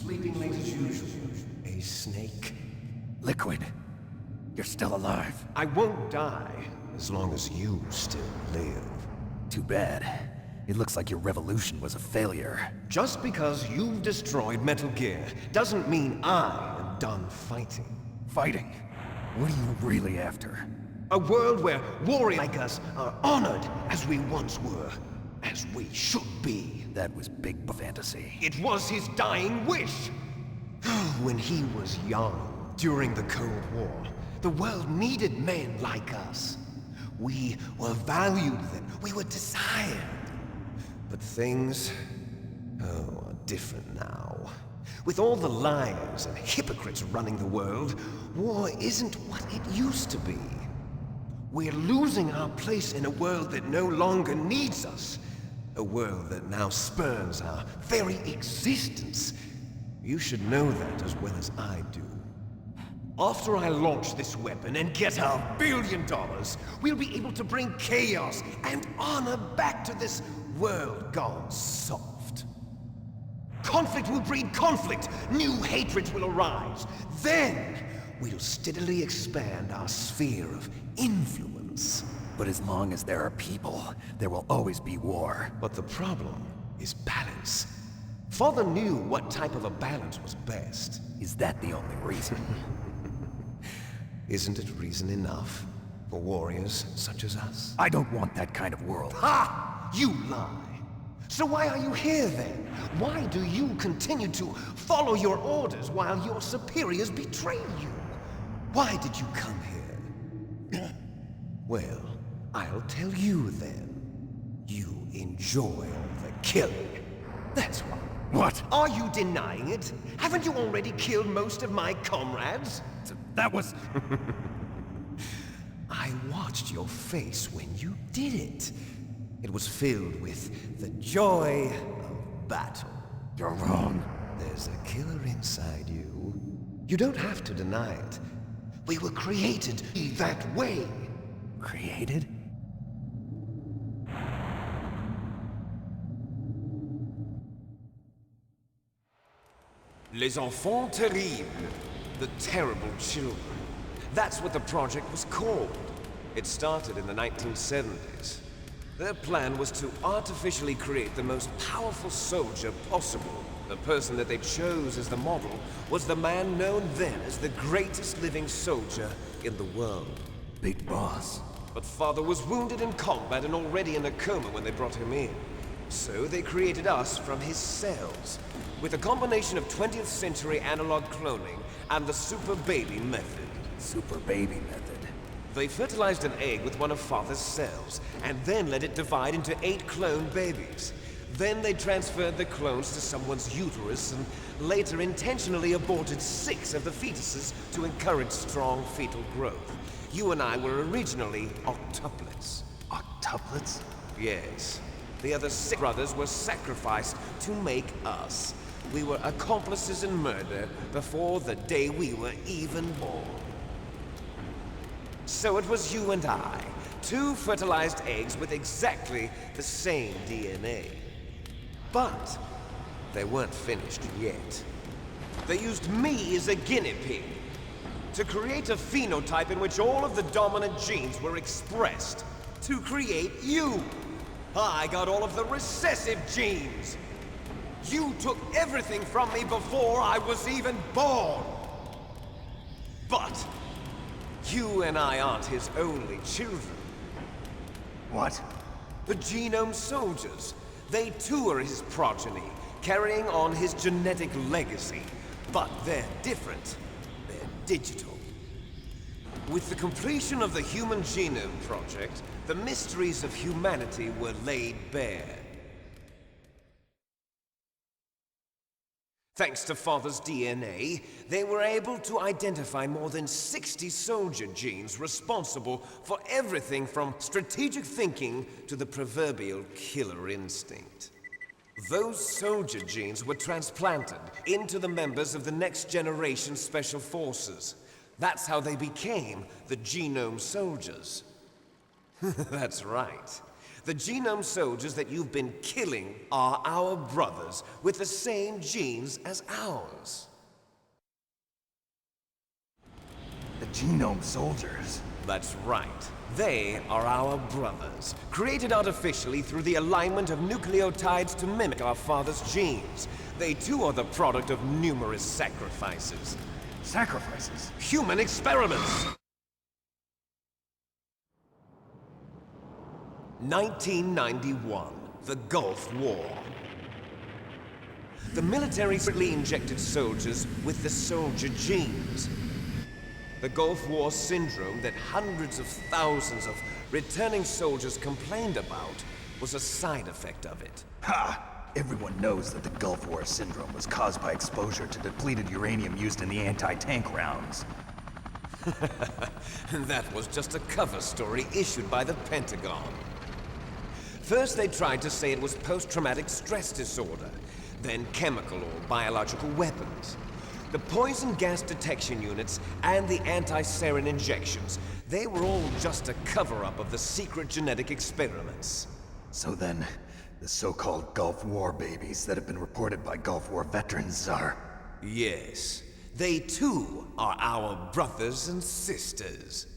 Sleeping late as usual. A snake. Liquid, you're still alive. I won't die as long as you still live. Too bad. It looks like your revolution was a failure. Just because you've destroyed Metal Gear doesn't mean I am done fighting. Fighting? What are you really after? A world where warriors like us are honored as we once were, as we should be. That was big fantasy. It was his dying wish. When he was young, during the Cold War, the world needed men like us. We were valued then, we were desired. But things, are different now. With all the liars and hypocrites running the world, war isn't what it used to be. We're losing our place in a world that no longer needs us. A world that now spurns our very existence. You should know that as well as I do. After I launch this weapon and get $1 billion, we'll be able to bring chaos and honor back to this world gone soft. Conflict will breed conflict. New hatreds will arise. Then, we'll steadily expand our sphere of influence. But as long as there are people, there will always be war. But the problem is balance. Father knew what type of a balance was best. Is that the only reason? Isn't it reason enough for warriors such as us? I don't want that kind of world. Ha! You lie! So why are you here then? Why do you continue to follow your orders while your superiors betray you? Why did you come here? Well, I'll tell you then. You enjoy all the killing. That's why. What? Are you denying it? Haven't you already killed most of my comrades? That was... I watched your face when you did it. It was filled with the joy of battle. You're wrong. There's a killer inside you. You don't have to deny it. We were created that way. Created? Les Enfants Terribles. The terrible children. That's what the project was called. It started in the 1970s. Their plan was to artificially create the most powerful soldier possible. The person that they chose as the model was the man known then as the greatest living soldier in the world. Big Boss. But Father was wounded in combat and already in a coma when they brought him in. So they created us from his cells, with a combination of 20th century analog cloning and the super baby method. Super baby method. They fertilized an egg with one of Father's cells, and then let it divide into 8 clone babies. Then they transferred the clones to someone's uterus, and later intentionally aborted 6 of the fetuses to encourage strong fetal growth. You and I were originally octuplets. Octuplets? Yes. The other 6 brothers were sacrificed to make us. We were accomplices in murder before the day we were even born. So it was you and I, 2 fertilized eggs with exactly the same DNA. But they weren't finished yet. They used me as a guinea pig to create a phenotype in which all of the dominant genes were expressed. To create you. I got all of the recessive genes. You took everything from me before I was even born. But you and I aren't his only children. What? The Genome Soldiers. They too are his progeny, carrying on his genetic legacy. But they're different. They're digital. With the completion of the Human Genome Project, the mysteries of humanity were laid bare. Thanks to Father's DNA, they were able to identify more than 60 soldier genes responsible for everything from strategic thinking to the proverbial killer instinct. Those soldier genes were transplanted into the members of the next generation Special Forces. That's how they became the Genome Soldiers. That's right. The genome soldiers that you've been killing are our brothers with the same genes as ours. The genome soldiers? That's right. They are our brothers, created artificially through the alignment of nucleotides to mimic our father's genes. They too are the product of numerous sacrifices. Sacrifices? Human experiments! 1991, the Gulf War. The military secretly injected soldiers with the soldier genes. The Gulf War syndrome that hundreds of thousands of returning soldiers complained about was a side effect of it. Ha! Everyone knows that the Gulf War syndrome was caused by exposure to depleted uranium used in the anti-tank rounds. That was just a cover story issued by the Pentagon. First they tried to say it was post-traumatic stress disorder, then chemical or biological weapons. The poison gas detection units and the anti-sarin injections, they were all just a cover-up of the secret genetic experiments. So then, the so-called Gulf War babies that have been reported by Gulf War veterans are... Yes, they too are our brothers and sisters.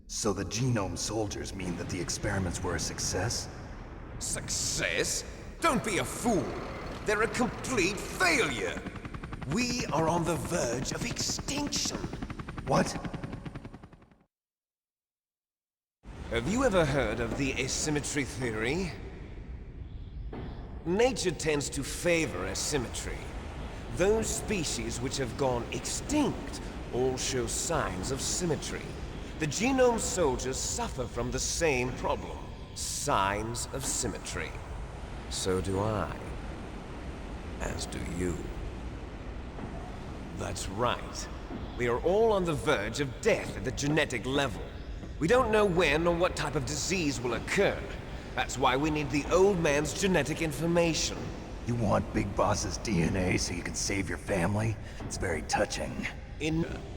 So the genome soldiers mean that the experiments were a success? Success? Don't be a fool! They're a complete failure! We are on the verge of extinction. What? Have you ever heard of the asymmetry theory? Nature tends to favor asymmetry. Those species which have gone extinct all show signs of symmetry. The genome soldiers suffer from the same problem. Signs of symmetry. So do I. As do you. That's right. We are all on the verge of death at the genetic level. We don't know when or what type of disease will occur. That's why we need the old man's genetic information. You want Big Boss's DNA so you can save your family? It's very touching.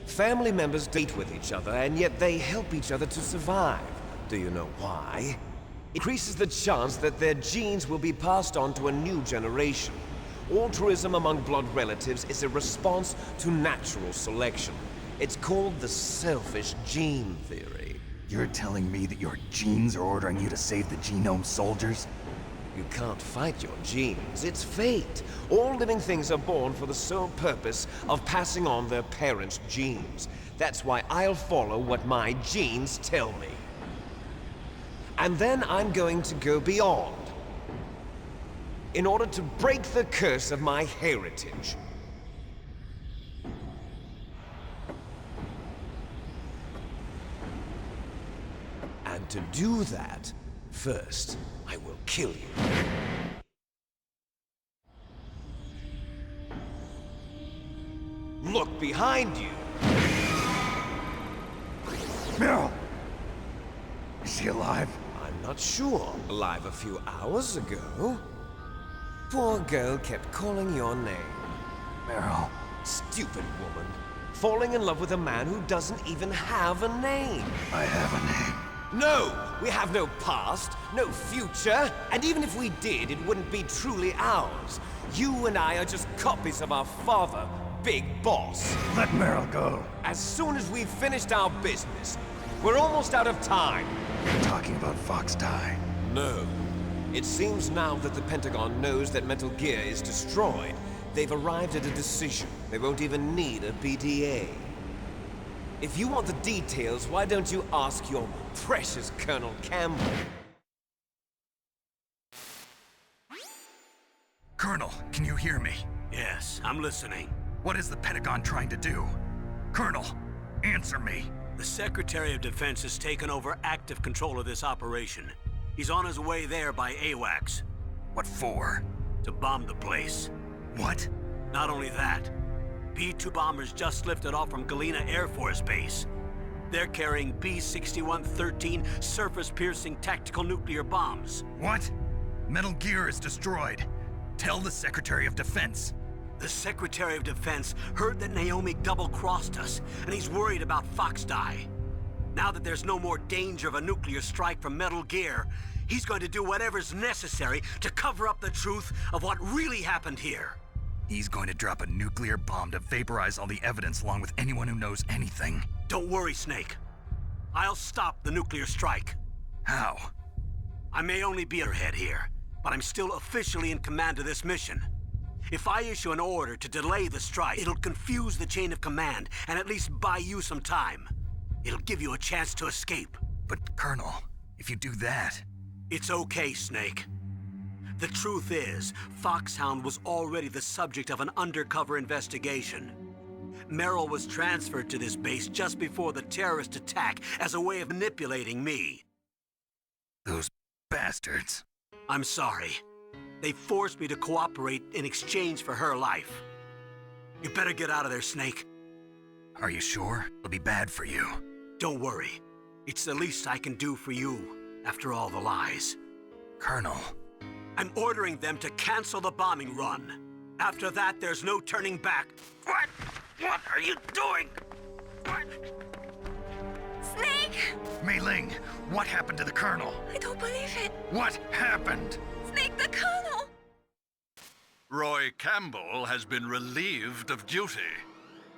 Family members date with each other, and yet they help each other to survive. Do you know why? It increases the chance that their genes will be passed on to a new generation. Altruism among blood relatives is a response to natural selection. It's called the selfish gene theory. You're telling me that your genes are ordering you to save the genome soldiers? You can't fight your genes. It's fate. All living things are born for the sole purpose of passing on their parents' genes. That's why I'll follow what my genes tell me. And then I'm going to go beyond. In order to break the curse of my heritage. And to do that, first, I will kill you. Look behind you! Meryl! Is she alive? I'm not sure. Alive a few hours ago. Poor girl kept calling your name. Meryl. Stupid woman. Falling in love with a man who doesn't even have a name. I have a name. No! We have no past, no future, and even if we did, it wouldn't be truly ours. You and I are just copies of our father, Big Boss. Let Meryl go. As soon as we've finished our business, we're almost out of time. You're talking about Fox Die. No. It seems now that the Pentagon knows that Metal Gear is destroyed. They've arrived at a decision. They won't even need a BDA. If you want the details, why don't you ask your precious Colonel Campbell? Colonel, can you hear me? Yes, I'm listening. What is the Pentagon trying to do? Colonel, answer me. The Secretary of Defense has taken over active control of this operation. He's on his way there by AWACS. What for? To bomb the place. What? Not only that, B-2 bombers just lifted off from Galena Air Force Base. They're carrying B-6113 surface-piercing tactical nuclear bombs. What? Metal Gear is destroyed. Tell the Secretary of Defense. The Secretary of Defense heard that Naomi double-crossed us, and he's worried about Fox Die. Now that there's no more danger of a nuclear strike from Metal Gear, He's going to do whatever's necessary to cover up the truth of what really happened here. He's going to drop a nuclear bomb to vaporize all the evidence along with anyone who knows anything. Don't worry, Snake. I'll stop the nuclear strike. How? I may only be your head here, but I'm still officially in command of this mission. If I issue an order to delay the strike, it'll confuse the chain of command and at least buy you some time. It'll give you a chance to escape. But, Colonel, if you do that... It's okay, Snake. The truth is, Foxhound was already the subject of an undercover investigation. Merrill was transferred to this base just before the terrorist attack as a way of manipulating me. Those bastards. I'm sorry. They forced me to cooperate in exchange for her life. You better get out of there, Snake. Are you sure? It'll be bad for you. Don't worry. It's the least I can do for you, after all the lies. Colonel. I'm ordering them to cancel the bombing run. After that, there's no turning back. What? What are you doing? What? Snake! Mei Ling, what happened to the Colonel? I don't believe it. What happened? Snake, the Colonel! Roy Campbell has been relieved of duty.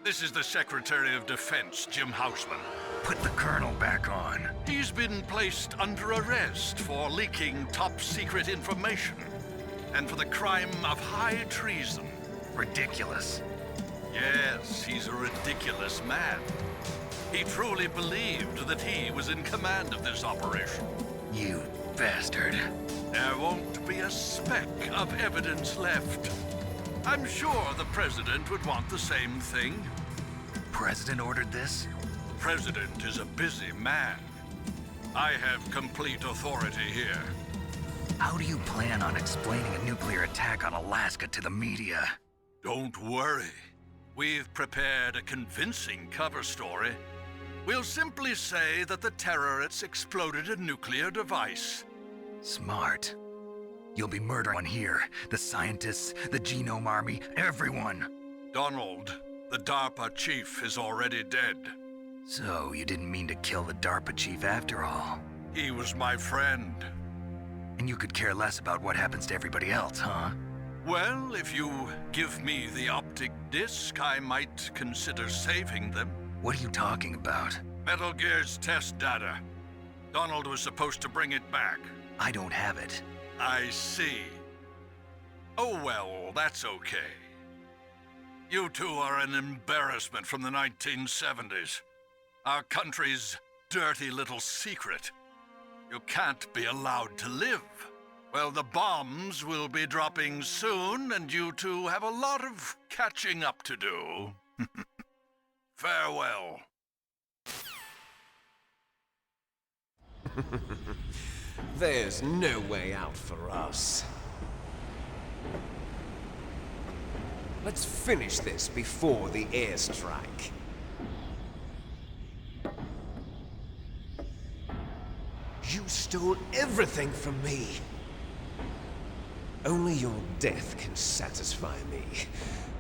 This is the Secretary of Defense, Jim Houseman. Put the Colonel back on. He's been placed under arrest for leaking top-secret information and for the crime of high treason. Ridiculous. Yes, he's a ridiculous man. He truly believed that he was in command of this operation. You bastard. There won't be a speck of evidence left. I'm sure the President would want the same thing. President ordered this? The President is a busy man. I have complete authority here. How do you plan on explaining a nuclear attack on Alaska to the media? Don't worry. We've prepared a convincing cover story. We'll simply say that the terrorists exploded a nuclear device. Smart. You'll be murdering here. The scientists, the Genome Army, everyone. Donald, the DARPA chief, is already dead. So, you didn't mean to kill the DARPA chief after all. He was my friend. And you could care less about what happens to everybody else, huh? Well, if you give me the optic disc, I might consider saving them. What are you talking about? Metal Gear's test data. Donald was supposed to bring it back. I don't have it. I see. Oh well, that's okay. You two are an embarrassment from the 1970s. Our country's dirty little secret. You can't be allowed to live. Well, the bombs will be dropping soon, and you two have a lot of catching up to do. Farewell. There's no way out for us. Let's finish this before the airstrike. You stole everything from me. Only your death can satisfy me.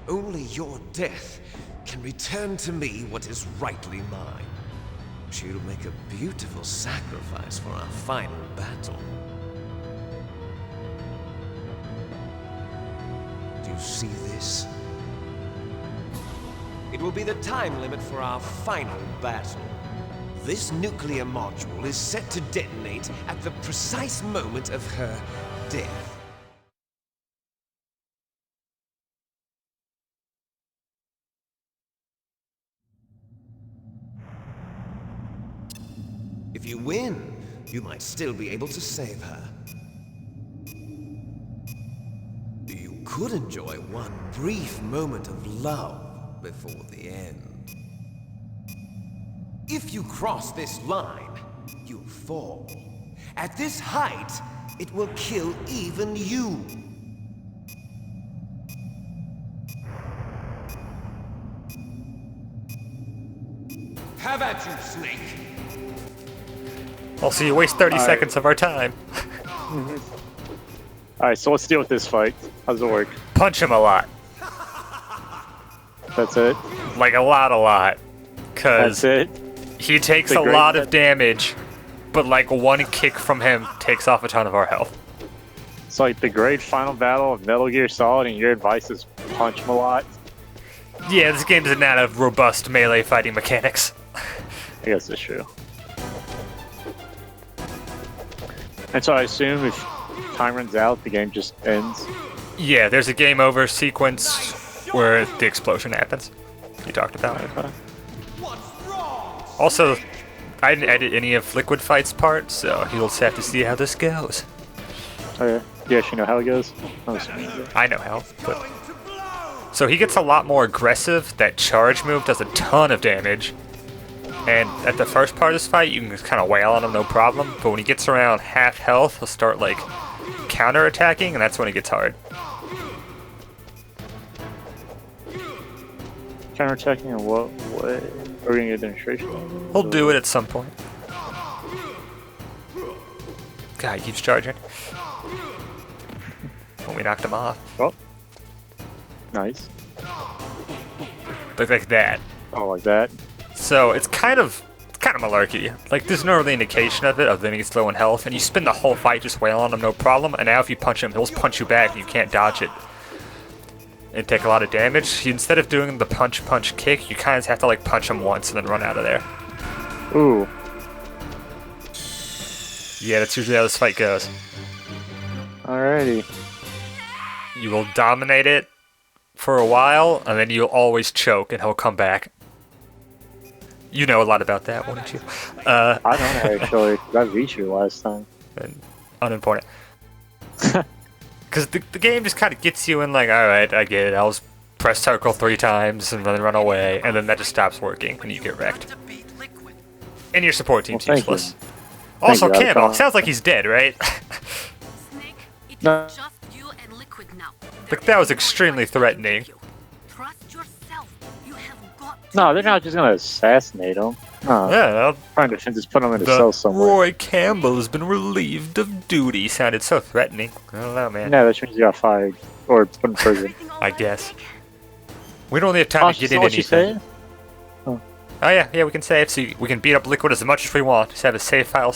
Only your death can return to me what is rightly mine. She'll make a beautiful sacrifice for our final battle. Do you see this? It will be the time limit for our final battle. This nuclear module is set to detonate at the precise moment of her death. If you win, you might still be able to save her. You could enjoy one brief moment of love before the end. If you cross this line, you'll fall. At this height, it will kill even you. Have at you, Snake. Well, so you waste 30 seconds of our time. Alright, so let's deal with this fight. How does it work? Punch him a lot. That's it? Like a lot. That's Because it? he takes The a great- lot of damage but like one kick from him takes off a ton of our health. It's like the great final battle of Metal Gear Solid, and your advice is punch him a lot. Yeah, this game doesn't have robust melee fighting mechanics. I guess that's true. And so I assume if time runs out, the game just ends. Yeah, there's a game over sequence where the explosion happens. You talked about it. Okay. Also, I didn't edit any of Liquid Fight's part, so you'll just have to see how this goes. Okay. You actually know how it goes? I'm assuming you do. I know how, but... So he gets a lot more aggressive. That charge move does a ton of damage. And at the first part of this fight, you can just kind of wail on him, no problem. But when he gets around half health, he'll start, like, counter-attacking, and that's when it gets hard. Counterattacking in what way? Are we gonna get a demonstration? He'll do it at some point. God, he keeps charging. Well, we knocked him off. Oh. Nice. Like that. Oh, like that? So it's kind of malarkey. Like, there's no really indication of it other than he's low in health, and you spend the whole fight just wailing on him, no problem, and now if you punch him, he'll just punch you back and you can't dodge it. And take a lot of damage. Instead of doing the punch kick, you kind of have to like punch him once and then run out of there. Ooh. Yeah, that's usually how this fight goes. Alrighty. You will dominate it for a while, and then you'll always choke and he'll come back. You know a lot about that, wouldn't you? I don't actually. I beat you last time. Unimportant. Because the game just kind of gets you in like, alright, I get it, I'll just press circle 3 times and then run away, and then that just stops working, and you get wrecked. And your support team's Well, useless. Thank Also, you, Camo, Alcon. sounds like he's dead, right? Snake, it's No. just you and Liquid now. Like, that was extremely threatening. Trust yourself. You have got to No, they're not just gonna assassinate him. No. Yeah, well, Trying to just put him in a cell the somewhere. Roy Campbell has been relieved of duty. Sounded so threatening. I don't know, man. No, that means you got fired. Or put in prison. everything all I right, guess. Snake? We don't really have time Oh, to get she saw into what she anything. said? Oh yeah, we can save, so we can beat up Liquid as much as we want. Just have a save file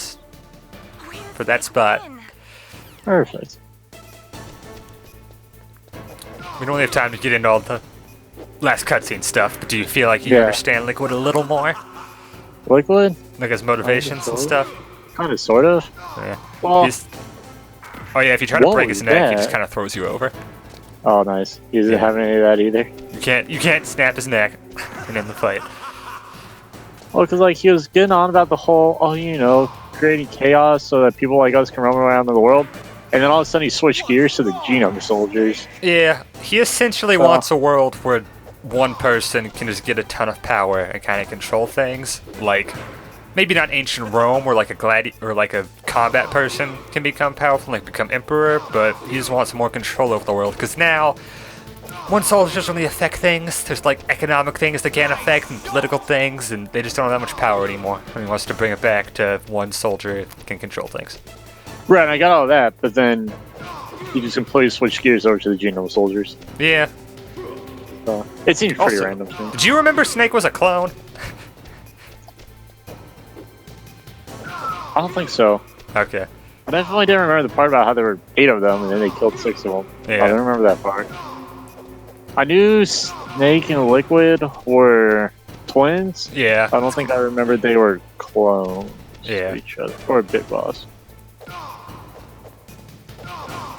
for that spot. Win. Perfect. We don't really have time to get into all the last cutscene stuff, but do you feel like you Yeah. understand Liquid a little more? Liquid? Like his motivations and so. stuff? Kind of, sort of. Yeah. Well, He's- Oh yeah, if you try to what break his was neck, he that? just kind of throws you over. oh, nice. He doesn't Yeah. have any of that either. You can't snap his neck and end the fight. Well, because, like, he was getting on about the whole, creating chaos so that people like us can roam around the world. And then all of a sudden he switched gears to the genome soldiers. Yeah, he essentially wants a world where one person can just get a ton of power and kind of control things. Like, maybe not ancient Rome, where like a combat person can become powerful, like become emperor. But he just wants more control over the world because now one soldier doesn't really affect things. There's like economic things that can't affect and political things, and they just don't have that much power anymore. And he wants to bring it back to one soldier can control things. Right, I got all that, but then he just completely switched gears over to the genome soldiers. Yeah. So it seems pretty Also, random to me. did you remember Snake was a clone? I don't think so. Okay. I definitely didn't remember the part about how there were 8 of them and then they killed 6 of them. Yeah. I don't remember that part. I knew Snake and Liquid were twins. Yeah. I don't think I remembered they were clones Yeah. of each other. Or Big Boss.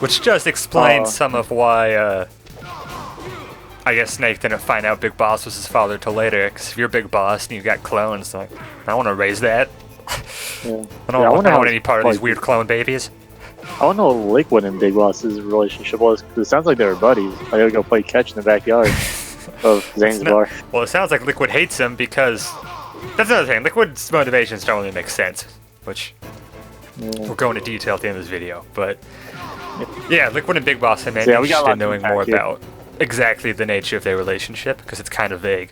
Which just explains some of why, I guess Snake didn't find out Big Boss was his father till later. Because if you're Big Boss and you've got clones, like, I want to raise that. Yeah. I don't want any part of these weird clone babies. I want to know what Liquid and Big Boss's relationship was, because it sounds like they were buddies. I gotta go play catch in the backyard of Zanzibar. Well, it sounds like Liquid hates him because... That's another thing. Liquid's motivations don't really make sense. Which we'll go into detail at the end of this video. But yeah, Liquid and Big Boss, I'm So, yeah, we got a interested lot in to knowing unpack more here. about exactly the nature of their relationship because it's kind of vague.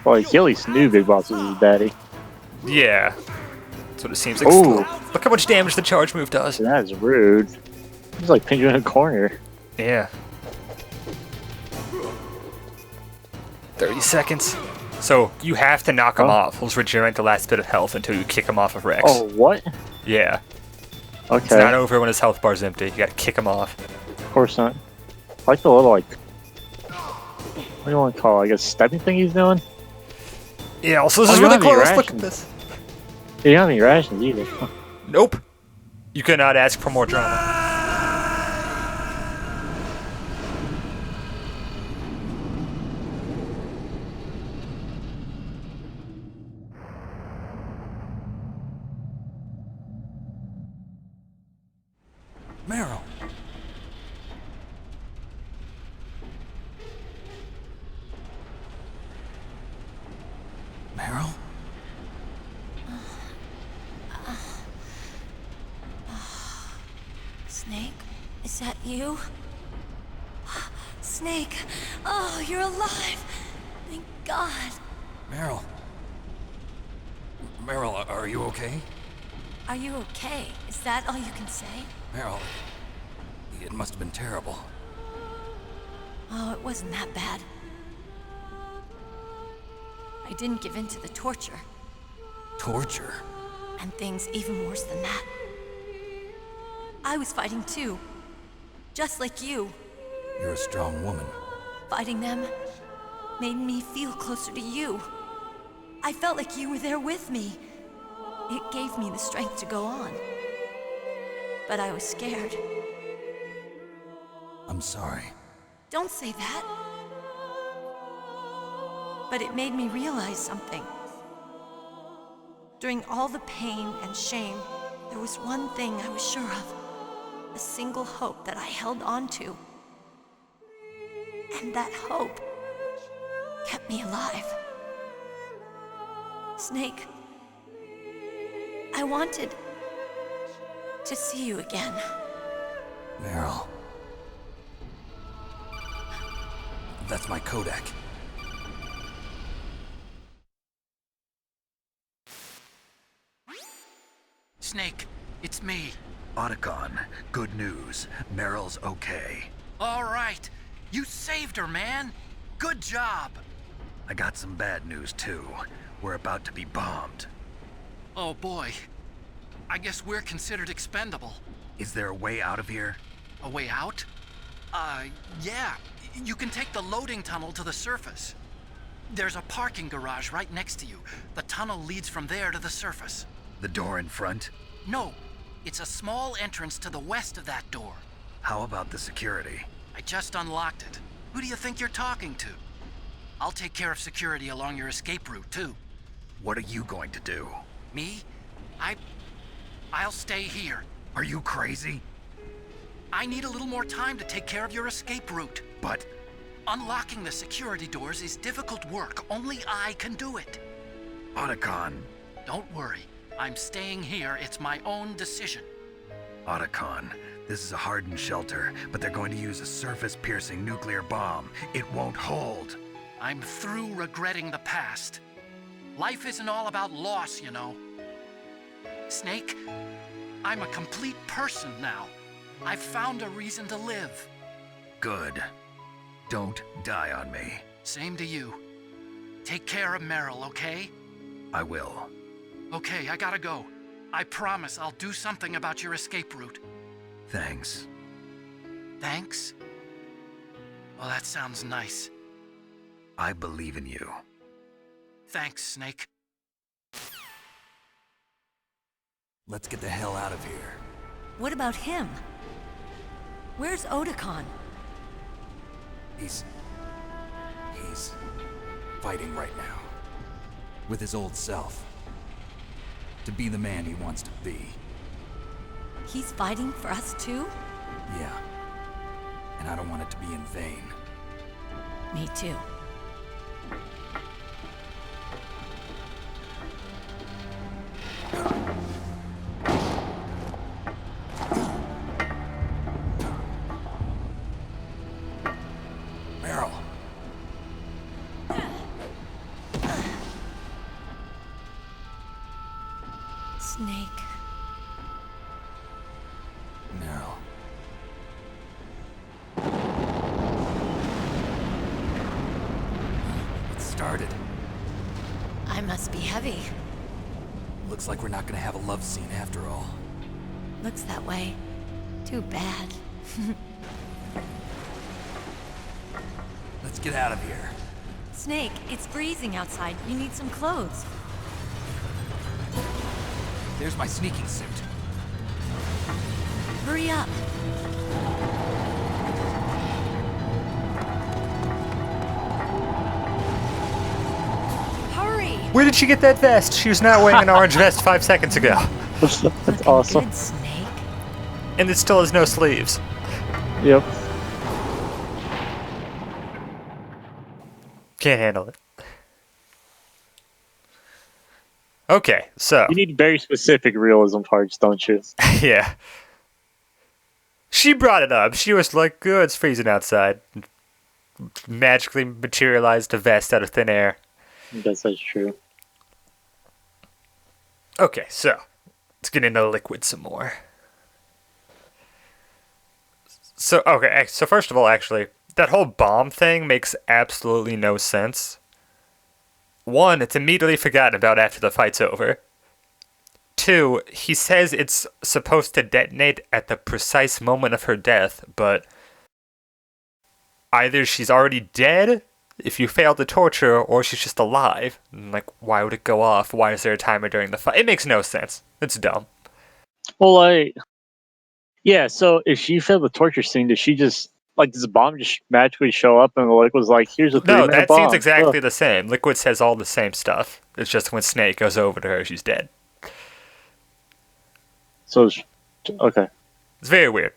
Well, he at least knew Big Boss was his daddy. Yeah. That's what it seems like. Ooh. Look how much damage the charge move does. That is rude. He's like pinned you in a corner. Yeah. 30 seconds. So you have to knock him Huh? off. He'll regenerate the last bit of health until you kick him off of Rex. Oh, what? Yeah. Okay. It's not over when his health bar's empty. You gotta kick him off. Of course not. I like the little, like... What do you want to call it? Like a stepping thing he's doing? Yeah, also this Oh, is you really don't have any close. Look at rations. this. You don't have any rations either. Huh. Nope. You cannot ask for more drama. Meryl. Meryl? Snake, is that you? Snake, oh, you're alive! Thank God. Meryl. Meryl, are you okay? Are you okay? Is that all you can say? Meryl, it must have been terrible. Oh, it wasn't that bad. I didn't give in to the torture, Torture? and things even worse than that. I was fighting too, just like you. You're a strong woman. Fighting them made me feel closer to you. I felt like you were there with me. It gave me the strength to go on. But I was scared. I'm sorry. Don't say that. But it made me realize something. During all the pain and shame, there was one thing I was sure of. A single hope that I held on to. And that hope kept me alive. Snake, I wanted to see you again. Meryl. That's my Kodak. Snake, it's me. Otacon, good news. Meryl's okay. All right. You saved her, man. Good job. I got some bad news, too. We're about to be bombed. Oh, boy. I guess we're considered expendable. Is there a way out of here? A way out? Yeah. You can take the loading tunnel to the surface. There's a parking garage right next to you. The tunnel leads from there to the surface. The door in front? No. It's a small entrance to the west of that door. How about the security? I just unlocked it. Who do you think you're talking to? I'll take care of security along your escape route, too. What are you going to do? Me? I'll stay here. Are you crazy? I need a little more time to take care of your escape route. But Unlocking the security doors is difficult work. Only I can do it. Otacon. Don't worry. I'm staying here. It's my own decision. Otacon, this is a hardened shelter, but they're going to use a surface-piercing nuclear bomb. It won't hold. I'm through regretting the past. Life isn't all about loss, you know. Snake, I'm a complete person now. I've found a reason to live. Good. Don't die on me. Same to you. Take care of Meryl, okay? I will. Okay, I gotta go. I promise I'll do something about your escape route. Thanks. Thanks? Well, that sounds nice. I believe in you. Thanks, Snake. Let's get the hell out of here. What about him? Where's Otacon? He's fighting right now. With his old self. To be the man he wants to be. He's fighting for us too? Yeah. And I don't want it to be in vain. Me too. Meryl. Snake. Meryl. must be heavy. Looks like we're not gonna have a love scene after all. Looks that way. Too bad. Let's get out of here. Snake, it's freezing outside. You need some clothes. There's my sneaking suit. Hurry up. Hurry! Where did she get that vest? She was not wearing an orange vest 5 seconds ago. That's Looking awesome. Good, Snake. And it still has no sleeves. Yep. Can't handle it. Okay, so. You need very specific realism parts, don't you? Yeah. She brought it up. She was like, good, it's freezing outside. Magically materialized a vest out of thin air. I guess that's true. Okay, so. Let's get into Liquid some more. So, okay, so first of all, actually, that whole bomb thing makes absolutely no sense. One, it's immediately forgotten about after the fight's over. Two, he says it's supposed to detonate at the precise moment of her death, but either she's already dead if you fail to torture her, or she's just alive. Like, why would it go off? Why is there a timer during the fight? It makes no sense. It's dumb. Well, like, yeah. So if she failed the torture scene, does she just does the bomb just magically show up and was like, "Here's a 3-minute No, that bomb"? scene's exactly the same. Liquid says all the same stuff. It's just when Snake goes over to her, she's dead. So, okay. It's very weird.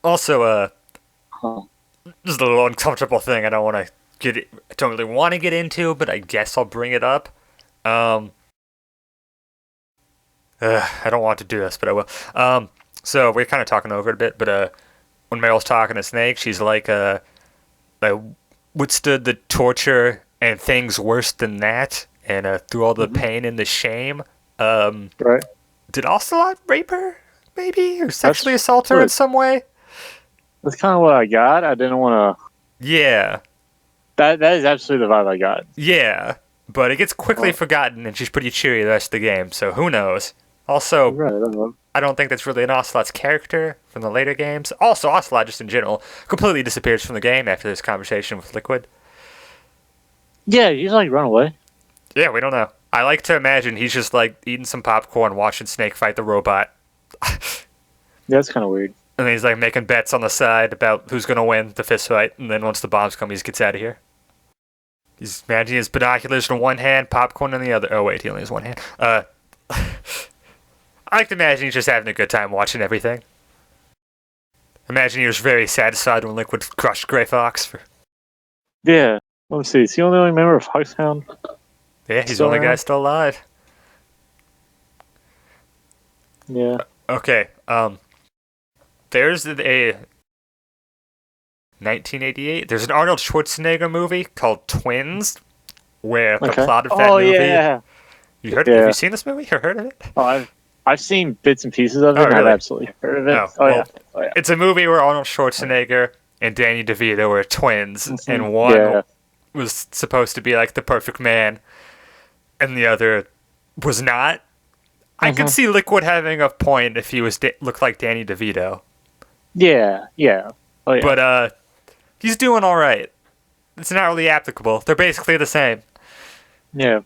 Also, Huh. this is a little uncomfortable thing. I don't really want to get into, but I guess I'll bring it up. I don't want to do this, but I will. So we're kind of talking over it a bit, but when Meryl's talking to Snake, she's like, I withstood the torture and things worse than that, and through all the pain and the shame. Right. Did Ocelot rape her, maybe, or sexually assault her in some way? That's kind of what I got. I didn't want to. Yeah. That is absolutely the vibe I got. Yeah, but it gets quickly forgotten, and she's pretty cheery the rest of the game, so who knows? Also, Right. I don't think that's really an Ocelot's character from the later games. Also, Ocelot, just in general, completely disappears from the game after this conversation with Liquid. Yeah, he's like run away. Yeah, we don't know. I like to imagine he's just like eating some popcorn, watching Snake fight the robot. Yeah, that's kind of weird. And then he's like making bets on the side about who's going to win the fist fight. And then once the bombs come, he just gets out of here. He's managing his binoculars in one hand, popcorn in the other. Oh, wait, he only has one hand. I like to imagine he's just having a good time watching everything. Imagine he was very satisfied when Liquid crushed Grey Fox. Yeah. Let me see. Is he the only member of Foxhound? Yeah, he's the only guy still alive. Yeah. Okay, there's a 1988. There's an Arnold Schwarzenegger movie called Twins, where the plot of that movie. Yeah. Have you seen this movie or heard of it? Oh, I've seen bits and pieces of it. Oh, And really? I've absolutely heard of it. Yeah. It's a movie where Arnold Schwarzenegger and Danny DeVito were twins, Mm-hmm. and one was supposed to be like the perfect man, and the other was not. I could see Liquid having a point if he was looked like Danny DeVito. Yeah. Oh, yeah. But he's doing all right. It's not really applicable. They're basically the same. Yeah.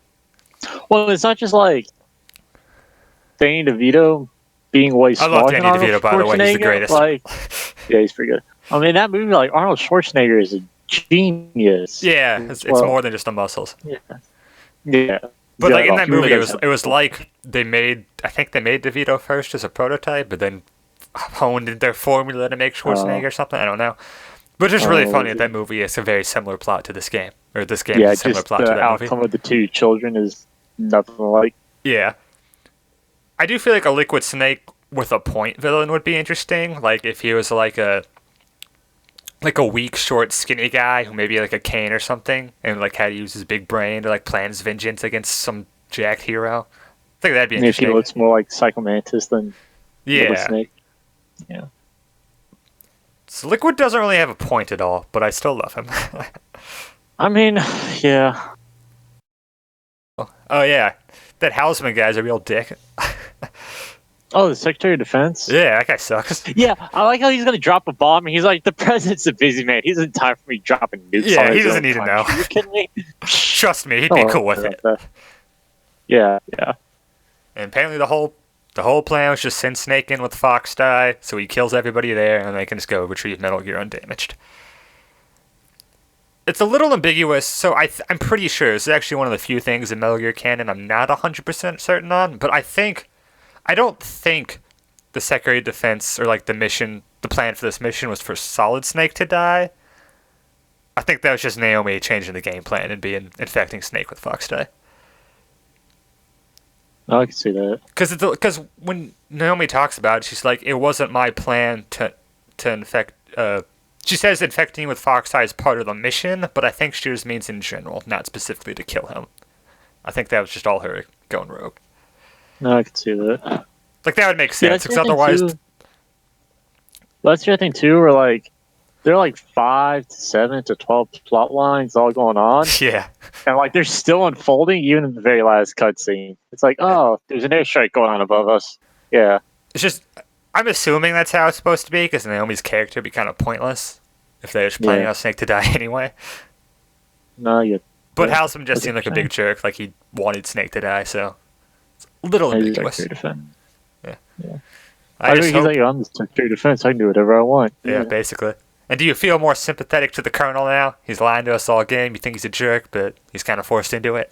Well, it's not just like Danny DeVito being way I smaller love than Danny Arnold DeVito, by the way. He's the Schwarzenegger, greatest. Yeah, he's pretty good. I mean, that movie, like Arnold Schwarzenegger is a genius. Yeah, it's more than just the muscles. Yeah. But Yeah, like in that movie, really it was like I think they made DeVito first as a prototype, but then honed their formula to make Schwarzenegger or something. I don't know. But it's just really funny that movie is a very similar plot to this game, or this game is a similar plot to the that outcome movie. of the two children is nothing like. Yeah, I do feel like a Liquid Snake with a point villain would be interesting. Like if he was like a weak, short, skinny guy who maybe like a cane or something, and like had to use his big brain to like plan his vengeance against some jacked hero. I think that'd be And if interesting. he looks more like Psycho Mantis than Little Snake. Yeah. So Liquid doesn't really have a point at all, but I still love him. I mean, yeah. Oh yeah, that Houseman guy's a real dick. Oh, the Secretary of Defense? Yeah, that guy sucks. Yeah, I like how he's gonna drop a bomb, and he's like, the president's a busy man. He doesn't have time for me dropping nukes Yeah, on he his doesn't own need to know. country. You kidding me? Trust me, he'd Don't be worry cool with about it. that. Yeah. And apparently the whole plan was just send Snake in with Fox die, so he kills everybody there, and they can just go retrieve Metal Gear undamaged. It's a little ambiguous, so I'm pretty sure this is actually one of the few things in Metal Gear canon I'm not 100% certain on, but I don't think the Secretary of Defense, or like the plan for this mission was for Solid Snake to die. I think that was just Naomi changing the game plan and infecting Snake with Fox die. Oh, I can see that. Because when Naomi talks about it, she's like, it wasn't my plan to infect. She says infecting with Fox Eye is part of the mission, but I think she just means in general, not specifically to kill him. I think that was just all her going rogue. No, I can see that. Like, that would make sense, because otherwise... That's the other thing, too, where, like, there are, like, 5 to 7 to 12 plot lines all going on. Yeah. And, like, they're still unfolding, even in the very last cutscene. It's like, oh, there's an airstrike going on above us. Yeah. It's just... I'm assuming that's how it's supposed to be, because Naomi's character would be kind of pointless if they're just planning on Snake to die anyway. No, you... But Houseman just seemed like a big jerk, like he wanted Snake to die, so... It's a little ambiguous. Yeah. I mean, he's like, I'm the Secretary of Defense, I can do whatever I want. Yeah, basically. And do you feel more sympathetic to the Colonel now? He's lying to us all game, you think he's a jerk, but he's kind of forced into it.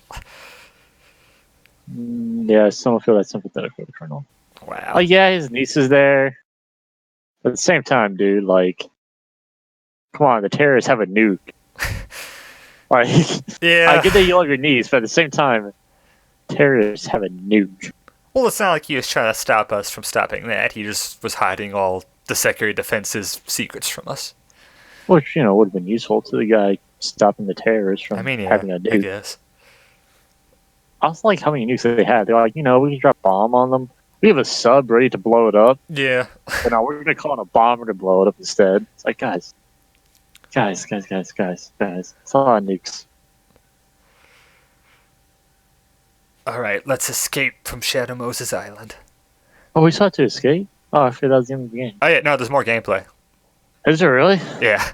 Yeah, I still don't feel that sympathetic for the Colonel. Wow. Like, yeah, his niece is there. But at the same time, dude, like, come on, the terrorists have a nuke. Like, yeah. I get that you love your niece, but at the same time, terrorists have a nuke. Well, it's not like he was trying to stop us from stopping that. He just was hiding all the Secretary of Defense's secrets from us. Which, you know, would have been useful to the guy stopping the terrorists from having a nuke. I guess. I was like, how many nukes they had? They're like, you know, we can drop a bomb on them. We have a sub ready to blow it up. Yeah. And now we're going to call in a bomber to blow it up instead. It's like, guys. It's a lot of nukes. Alright, let's escape from Shadow Moses Island. Oh, we saw to escape? Oh, I figured that was the end of the game. Oh yeah, no, there's more gameplay. Is there really? Yeah.